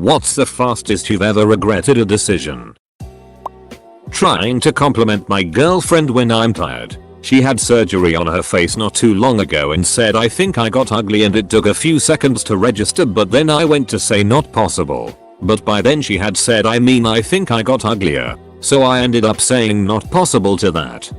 What's the fastest you've ever regretted a decision? Trying to compliment my girlfriend when I'm tired. She had surgery on her face not too long ago and said I think I got ugly, and it took a few seconds to register, but then I went to say not possible. But by then she had said I think I got uglier. So I ended up saying not possible to that.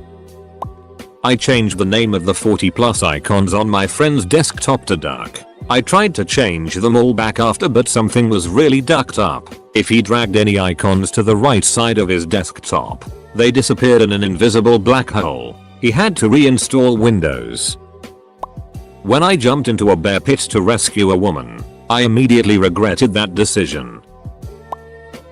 I changed the name of the 40+ icons on my friend's desktop to duck. I tried to change them all back after, but something was really ducked up. If he dragged any icons to the right side of his desktop, they disappeared in an invisible black hole. He had to reinstall Windows. When I jumped into a bear pit to rescue a woman, I immediately regretted that decision.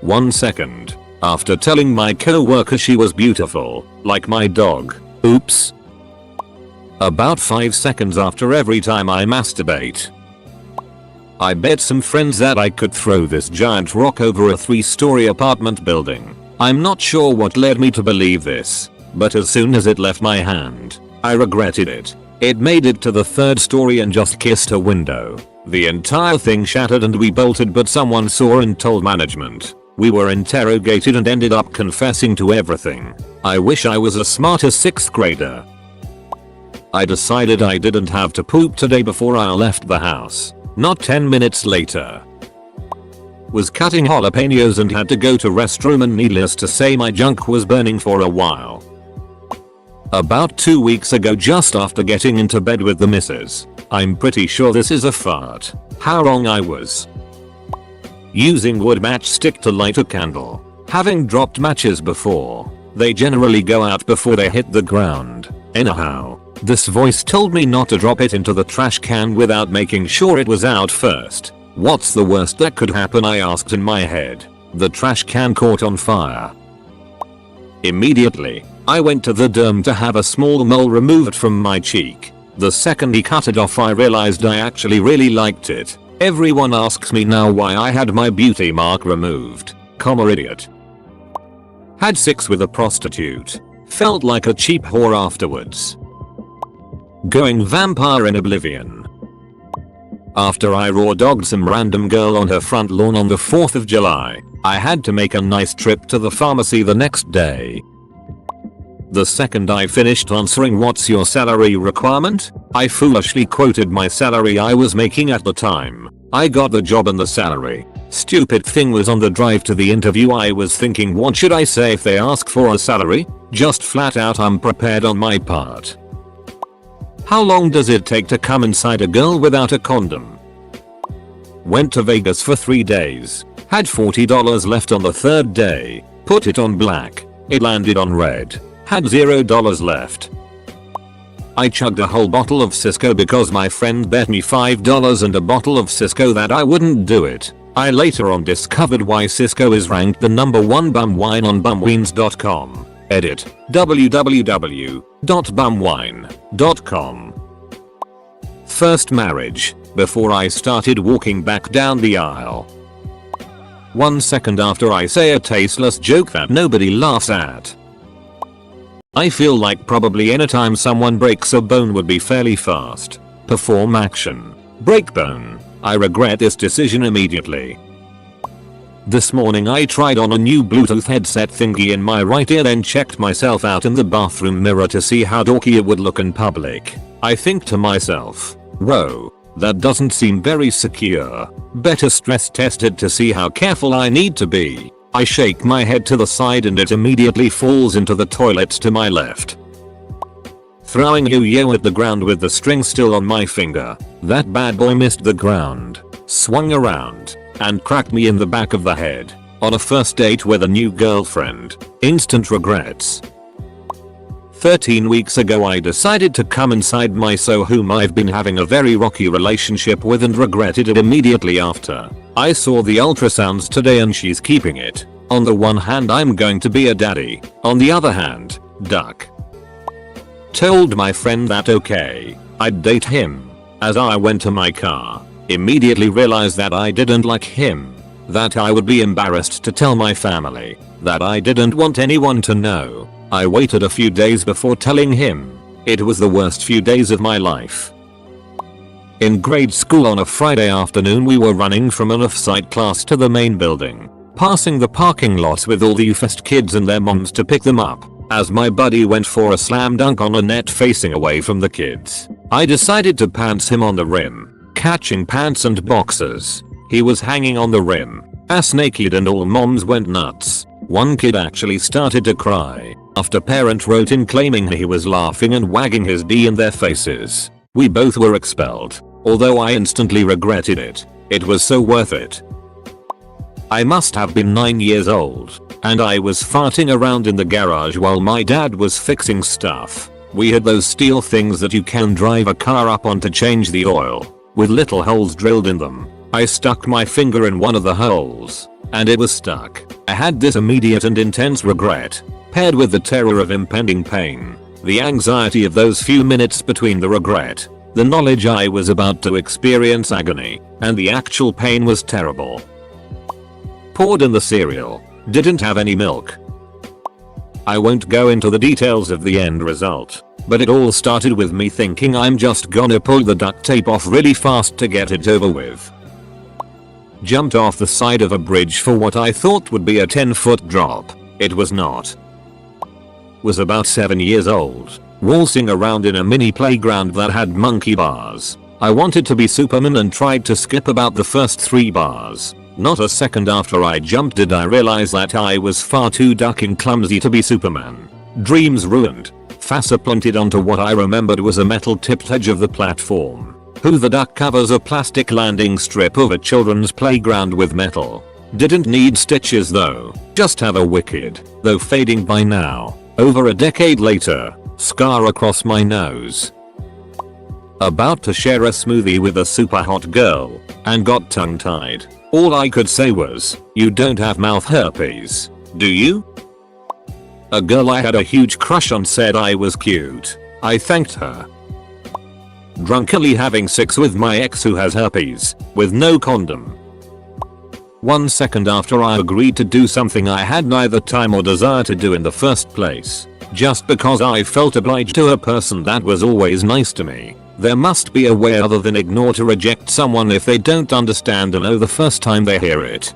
1 second. After telling my co-worker she was beautiful, like my dog. Oops. About 5 seconds after every time I masturbate. I bet some friends that I could throw this giant rock over a 3-story apartment building. I'm not sure what led me to believe this, but as soon as it left my hand, I regretted it. It made it to the 3rd story and just kissed a window. The entire thing shattered and we bolted, but someone saw and told management. We were interrogated and ended up confessing to everything. I wish I was a smarter 6th grader. I decided I didn't have to poop today before I left the house. Not 10 minutes later. Was cutting jalapenos and had to go to restroom, and needless to say my junk was burning for a while. About 2 weeks ago, just after getting into bed with the missus. I'm pretty sure this is a fart. How wrong I was. Using wood matchstick to light a candle. Having dropped matches before. They generally go out before they hit the ground. Anyhow, this voice told me not to drop it into the trash can without making sure it was out first. What's the worst that could happen, I asked in my head. The trash can caught on fire. Immediately, I went to the derm to have a small mole removed from my cheek. The second he cut it off, I realized I actually really liked it. Everyone asks me now why I had my beauty mark removed. Idiot. Had sex with a prostitute. Felt like a cheap whore afterwards. Going vampire in Oblivion. After I raw dogged some random girl on her front lawn on the 4th of July, I had to make a nice trip to the pharmacy the next day. The second I finished answering what's your salary requirement, I foolishly quoted my salary I was making at the time. I got the job and the salary. Stupid thing was on the drive to the interview I was thinking, what should I say if they ask for a salary? Just flat out unprepared on my part. How long does it take to come inside a girl without a condom? Went to Vegas for 3 days. Had $40 left on the 3rd day. Put it on black. It landed on red. Had $0 left. I chugged a whole bottle of Cisco because my friend bet me $5 and a bottle of Cisco that I wouldn't do it. I later on discovered why Cisco is ranked the #1 bum wine on bumwines.com. Edit. www.bumwine.com. First marriage. Before I started walking back down the aisle. 1 second after I say a tasteless joke that nobody laughs at. I feel like probably anytime someone breaks a bone would be fairly fast. Perform action. Break bone. I regret this decision immediately. This morning I tried on a new Bluetooth headset thingy in my right ear, then checked myself out in the bathroom mirror to see how dorky it would look in public. I think to myself, whoa, that doesn't seem very secure. Better stress test it to see how careful I need to be. I shake my head to the side and it immediately falls into the toilet to my left. Throwing yo-yo at the ground with the string still on my finger. That bad boy missed the ground, swung around, and cracked me in the back of the head. On a first date with a new girlfriend. Instant regrets. 13 weeks ago I decided to come inside my so whom I've been having a very rocky relationship with and regretted it immediately after. I saw the ultrasounds today and she's keeping it. On the one hand I'm going to be a daddy. On the other hand, duck. Told my friend that okay, I'd date him. As I went to my car, immediately realized that I didn't like him. That I would be embarrassed to tell my family. That I didn't want anyone to know. I waited a few days before telling him. It was the worst few days of my life. In grade school on a Friday afternoon we were running from an off-site class to the main building, passing the parking lots with all the UFest kids and their moms to pick them up. As my buddy went for a slam dunk on a net facing away from the kids, I decided to pants him on the rim, catching pants and boxers. He was hanging on the rim, ass naked, and all moms went nuts. One kid actually started to cry after parent wrote in claiming he was laughing and wagging his D in their faces. We both were expelled, although I instantly regretted it. It was so worth it. I must have been 9 years old, and I was farting around in the garage while my dad was fixing stuff. We had those steel things that you can drive a car up on to change the oil, with little holes drilled in them. I stuck my finger in one of the holes, and it was stuck. I had this immediate and intense regret, paired with the terror of impending pain, the anxiety of those few minutes between the regret, the knowledge I was about to experience agony, and the actual pain was terrible. Poured in the cereal. Didn't have any milk. I won't go into the details of the end result, but it all started with me thinking I'm just gonna pull the duct tape off really fast to get it over with. Jumped off the side of a bridge for what I thought would be a 10-foot drop. It was not. Was about 7 years old, waltzing around in a mini playground that had monkey bars. I wanted to be Superman and tried to skip about the first 3 bars. Not a second after I jumped did I realize that I was far too ducking clumsy to be Superman. Dreams ruined. Fassa planted onto what I remembered was a metal tipped edge of the platform. Who the duck covers a plastic landing strip of a children's playground with metal. Didn't need stitches though. Just have a wicked, though fading by now, over a decade later, scar across my nose. About to share a smoothie with a super hot girl, and got tongue tied. All I could say was, "You don't have mouth herpes, do you?" A girl I had a huge crush on said I was cute. I thanked her. Drunkenly having sex with my ex who has herpes, with no condom. 1 second after I agreed to do something I had neither time or desire to do in the first place, just because I felt obliged to a person that was always nice to me. There must be a way other than ignore to reject someone if they don't understand and know the first time they hear it.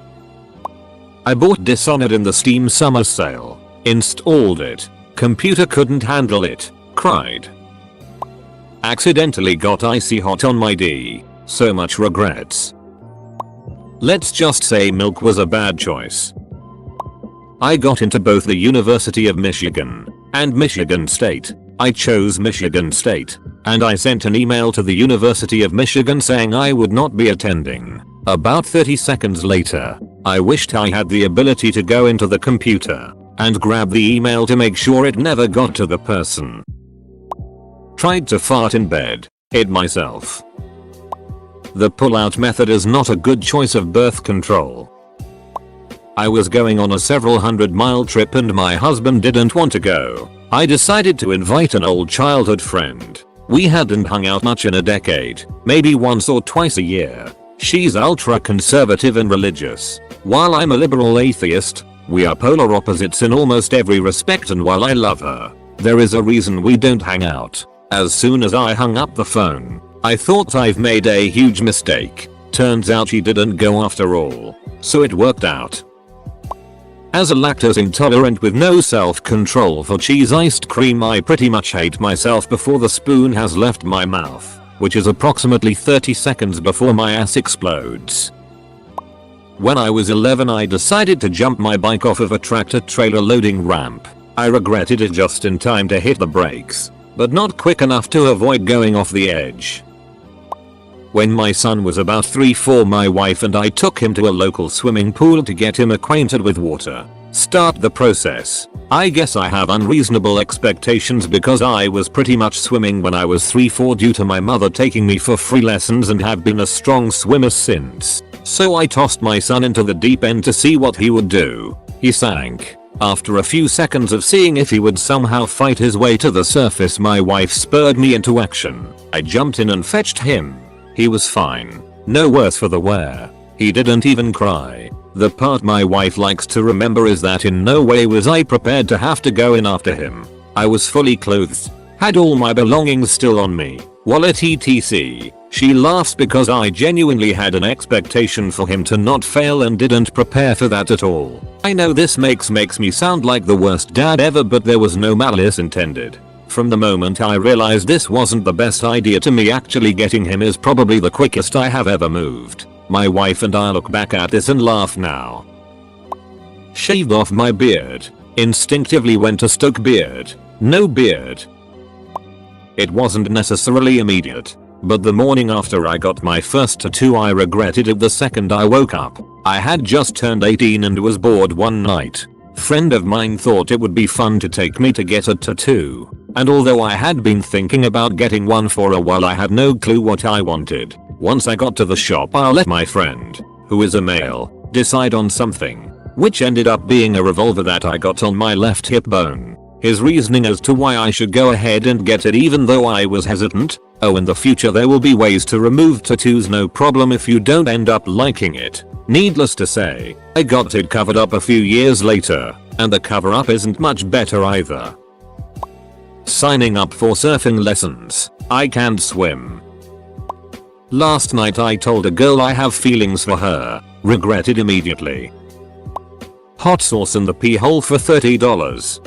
I bought Dishonored in the Steam summer sale. Installed it. Computer couldn't handle it. Cried. Accidentally got icy hot on my D. So much regrets. Let's just say milk was a bad choice. I got into both the University of Michigan and Michigan State. I chose Michigan State, and I sent an email to the University of Michigan saying I would not be attending. About 30 seconds later, I wished I had the ability to go into the computer and grab the email to make sure it never got to the person. Tried to fart in bed. Hid myself. The pull-out method is not a good choice of birth control. I was going on a several 100-mile trip and my husband didn't want to go. I decided to invite an old childhood friend. We hadn't hung out much in a decade, maybe once or twice a year. She's ultra conservative and religious, while I'm a liberal atheist. We are polar opposites in almost every respect, and while I love her, there is a reason we don't hang out. As soon as I hung up the phone, I thought I've made a huge mistake. Turns out she didn't go after all, so it worked out. As a lactose intolerant with no self-control for cheese iced cream, I pretty much hate myself before the spoon has left my mouth, which is approximately 30 seconds before my ass explodes. When I was 11 I decided to jump my bike off of a tractor trailer loading ramp. I regretted it just in time to hit the brakes, but not quick enough to avoid going off the edge. When my son was about 3-4 my wife and I took him to a local swimming pool to get him acquainted with water. Start the process. I guess I have unreasonable expectations because I was pretty much swimming when I was 3-4 due to my mother taking me for free lessons and have been a strong swimmer since. So I tossed my son into the deep end to see what he would do. He sank. After a few seconds of seeing if he would somehow fight his way to the surface, my wife spurred me into action. I jumped in and fetched him. He was fine. No worse for the wear. He didn't even cry. The part my wife likes to remember is that in no way was I prepared to have to go in after him. I was fully clothed. Had all my belongings still on me. Wallet etc. She laughs because I genuinely had an expectation for him to not fail and didn't prepare for that at all. I know this makes me sound like the worst dad ever, but there was no malice intended. From the moment I realized this wasn't the best idea, to me actually getting him is probably the quickest I have ever moved. My wife and I look back at this and laugh now. Shaved off my beard. Instinctively went to stoke beard. No beard. It wasn't necessarily immediate, but the morning after I got my first tattoo I regretted it the second I woke up. I had just turned 18 and was bored one night. Friend of mine thought it would be fun to take me to get a tattoo, and although I had been thinking about getting one for a while, I had no clue what I wanted. Once I got to the shop, I let my friend, who is a male, decide on something, which ended up being a revolver that I got on my left hip bone. His reasoning as to why I should go ahead and get it even though I was hesitant: "Oh, in the future there will be ways to remove tattoos, no problem if you don't end up liking it." Needless to say, I got it covered up a few years later, and the cover up isn't much better either. Signing up for surfing lessons. I can't swim. Last night I told a girl I have feelings for her. Regretted immediately. Hot sauce in the pee hole for $30.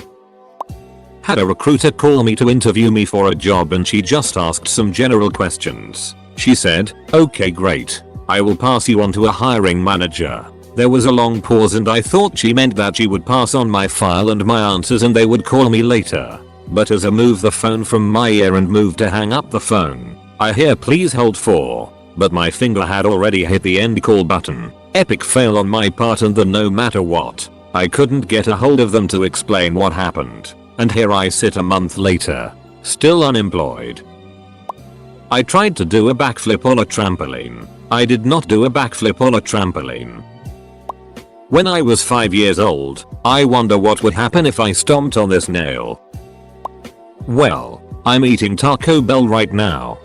Had a recruiter call me to interview me for a job and she just asked some general questions. She said, "Okay, great. I will pass you on to a hiring manager." There was a long pause and I thought she meant that she would pass on my file and my answers and they would call me later. But as I moved the phone from my ear and moved to hang up the phone, I hear "Please hold for," but my finger had already hit the end call button. Epic fail on my part, and then no matter what, I couldn't get a hold of them to explain what happened. And here I sit a month later, still unemployed. I tried to do a backflip on a trampoline. I did not do a backflip on a trampoline. When I was 5 years old, I wonder what would happen if I stomped on this nail. Well, I'm eating Taco Bell right now.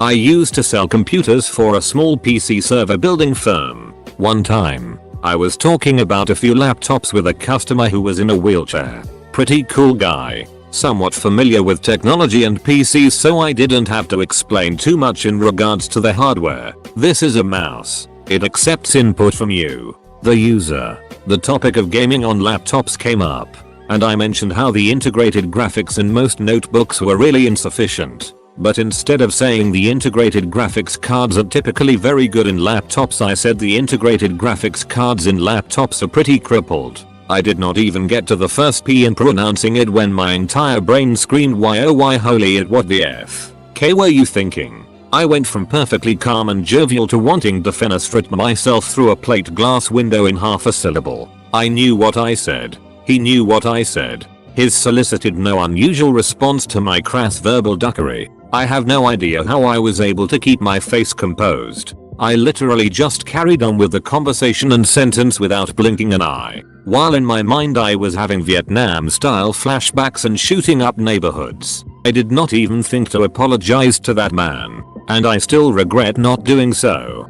I used to sell computers for a small PC server building firm. One time, I was talking about a few laptops with a customer who was in a wheelchair. Pretty cool guy, somewhat familiar with technology and PCs, so I didn't have to explain too much in regards to the hardware. This is a mouse. It accepts input from you, the user. The topic of gaming on laptops came up, and I mentioned how the integrated graphics in most notebooks were really insufficient. But instead of saying the integrated graphics cards are typically very good in laptops, I said the integrated graphics cards in laptops are pretty crippled. I did not even get to the first P in pronouncing it when my entire brain screamed, "Why oh why holy it, what the F K were you thinking?" I went from perfectly calm and jovial to wanting to fenestrate myself through a plate glass window in half a syllable. I knew what I said. He knew what I said. His solicited no unusual response to my crass verbal duckery. I have no idea how I was able to keep my face composed. I literally just carried on with the conversation and sentence without blinking an eye, while in my mind I was having Vietnam-style flashbacks and shooting up neighborhoods. I did not even think to apologize to that man, and I still regret not doing so.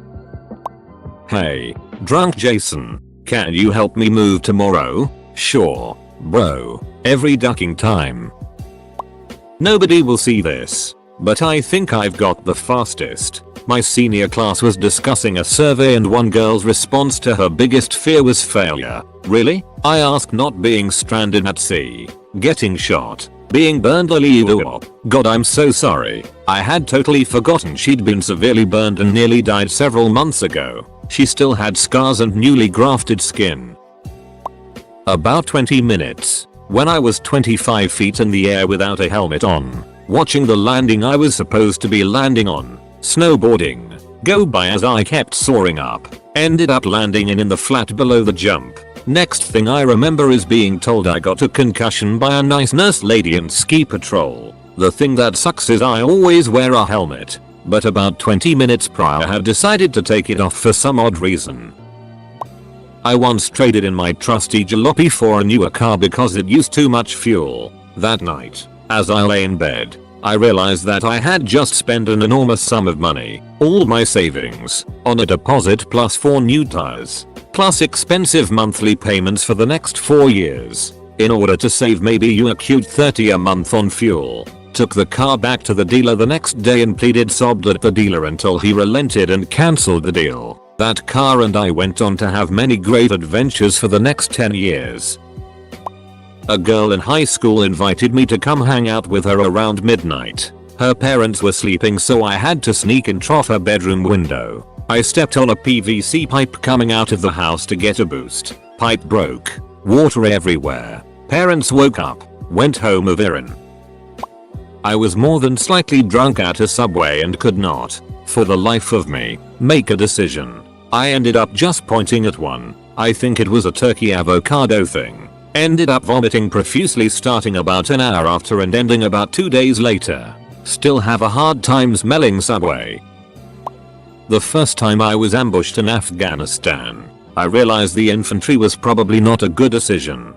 "Hey, drunk Jason, can you help me move tomorrow?" "Sure, bro, every ducking time." Nobody will see this, but I think I've got the fastest. My senior class was discussing a survey and one girl's response to her biggest fear was failure. "Really?" I asked. "Not being stranded at sea, getting shot, being burned." God, I'm so sorry. I had totally forgotten she'd been severely burned and nearly died several months ago. She still had scars and newly grafted skin. About 20 minutes, when I was 25 feet in the air without a helmet on, watching the landing I was supposed to be landing on, snowboarding, go by as I kept soaring up, ended up landing in the flat below the jump. Next thing I remember is being told I got a concussion by a nice nurse lady in ski patrol. The thing that sucks is I always wear a helmet, but about 20 minutes prior I had decided to take it off for some odd reason. I once traded in my trusty jalopy for a newer car because it used too much fuel. That night, as I lay in bed, I realized that I had just spent an enormous sum of money, all my savings, on a deposit plus 4 new tires, plus expensive monthly payments for the next 4 years, in order to save maybe a cute $30 a month on fuel. Took the car back to the dealer the next day and sobbed at the dealer until he relented and cancelled the deal. That car and I went on to have many great adventures for the next 10 years. A girl in high school invited me to come hang out with her around midnight. Her parents were sleeping, so I had to sneak in through her bedroom window. I stepped on a PVC pipe coming out of the house to get a boost. Pipe broke. Water everywhere. Parents woke up. Went home a virin. I was more than slightly drunk at a Subway and could not, for the life of me, make a decision. I ended up just pointing at one. I think it was a turkey avocado thing. Ended up vomiting profusely starting about an hour after and ending about 2 days later. Still have a hard time smelling Subway. The first time I was ambushed in Afghanistan, I realized the infantry was probably not a good decision.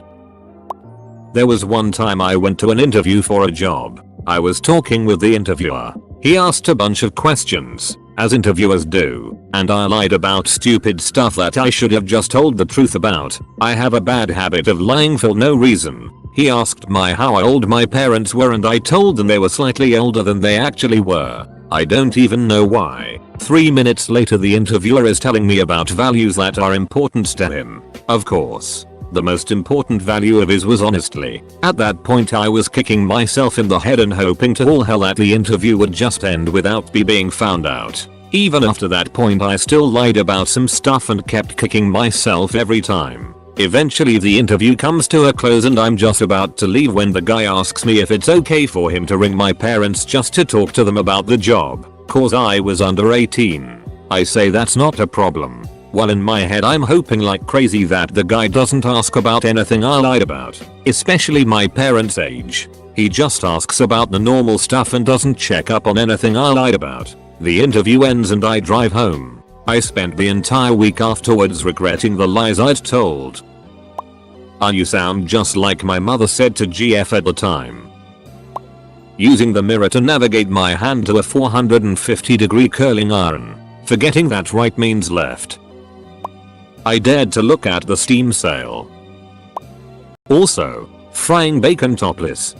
There was one time I went to an interview for a job. I was talking with the interviewer. He asked a bunch of questions, as interviewers do, and I lied about stupid stuff that I should have just told the truth about. I have a bad habit of lying for no reason. He asked how old my parents were and I told them they were slightly older than they actually were. I don't even know why. 3 minutes later the interviewer is telling me about values that are important to him. Of course, the most important value of his was honesty. At that point I was kicking myself in the head and hoping to all hell that the interview would just end without me being found out. Even after that point I still lied about some stuff and kept kicking myself every time. Eventually the interview comes to a close and I'm just about to leave when the guy asks me if it's okay for him to ring my parents just to talk to them about the job, cause I was under 18. I say that's not a problem. Well, in my head I'm hoping like crazy that the guy doesn't ask about anything I lied about, especially my parents' age. He just asks about the normal stuff and doesn't check up on anything I lied about. The interview ends and I drive home. I spent the entire week afterwards regretting the lies I'd told. You sound just like my mother said to GF at the time. Using the mirror to navigate my hand to a 450-degree curling iron. Forgetting that right means left. I dared to look at the Steam sale. Also, frying bacon topless.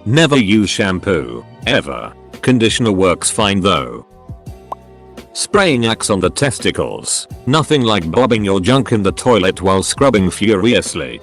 Never use shampoo, ever. Conditioner works fine though. Spraying Axe on the testicles. Nothing like bobbing your junk in the toilet while scrubbing furiously.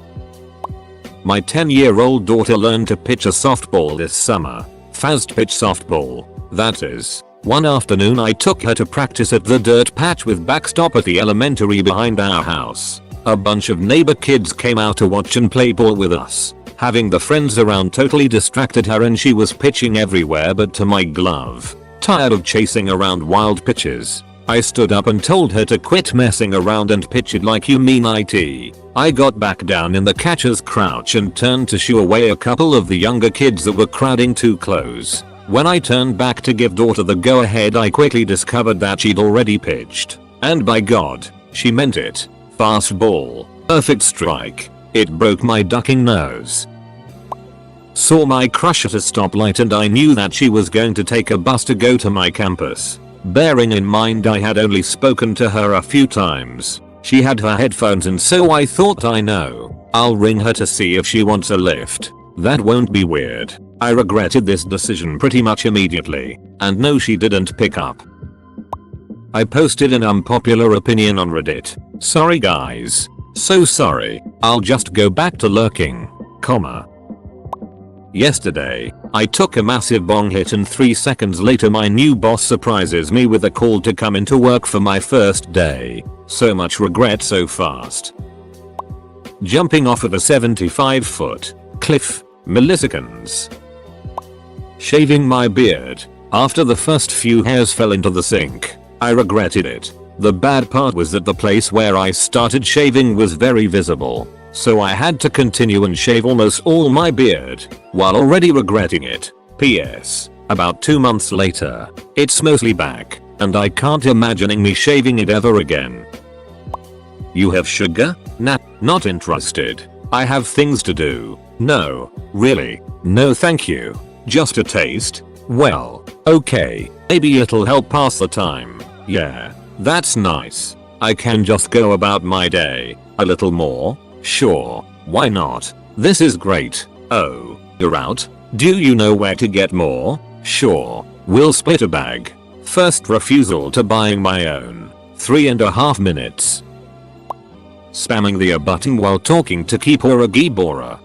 My 10-year-old daughter learned to pitch a softball this summer. Fast pitch softball, that is. One afternoon I took her to practice at the dirt patch with backstop at the elementary behind our house. A bunch of neighbor kids came out to watch and play ball with us. Having the friends around totally distracted her and she was pitching everywhere but to my glove. Tired of chasing around wild pitches, I stood up and told her to quit messing around and pitch it like you mean it. I got back down in the catcher's crouch and turned to shoo away a couple of the younger kids that were crowding too close. When I turned back to give daughter the go ahead I quickly discovered that she'd already pitched. And by God, she meant it. Fastball. Perfect strike. It broke my ducking nose. Saw my crush at a stoplight and I knew that she was going to take a bus to go to my campus. Bearing in mind I had only spoken to her a few times. She had her headphones in, so I thought I'll ring her to see if she wants a lift. That won't be weird. I regretted this decision pretty much immediately. And no, she didn't pick up. I posted an unpopular opinion on Reddit. Sorry guys. So sorry. I'll just go back to lurking. Yesterday, I took a massive bong hit and 3 seconds later my new boss surprises me with a call to come into work for my first day. So much regret so fast. Jumping off of a 75-foot cliff, milliseconds. Shaving my beard. After the first few hairs fell into the sink, I regretted it. The bad part was that the place where I started shaving was very visible. So I had to continue and shave almost all my beard, while already regretting it. PS. About 2 months later, it's mostly back, and I can't imagining me shaving it ever again. You have sugar? Nah, not interested. I have things to do. No, really, no thank you. Just a taste? Well, okay, maybe it'll help pass the time. Yeah, that's nice. I can just go about my day. A little more? Sure, why not? This is great. Oh, you're out? Do you know where to get more? Sure. We'll split a bag. First refusal to buying my own. 3.5 minutes. Spamming the A button while talking to keep or a Gibora.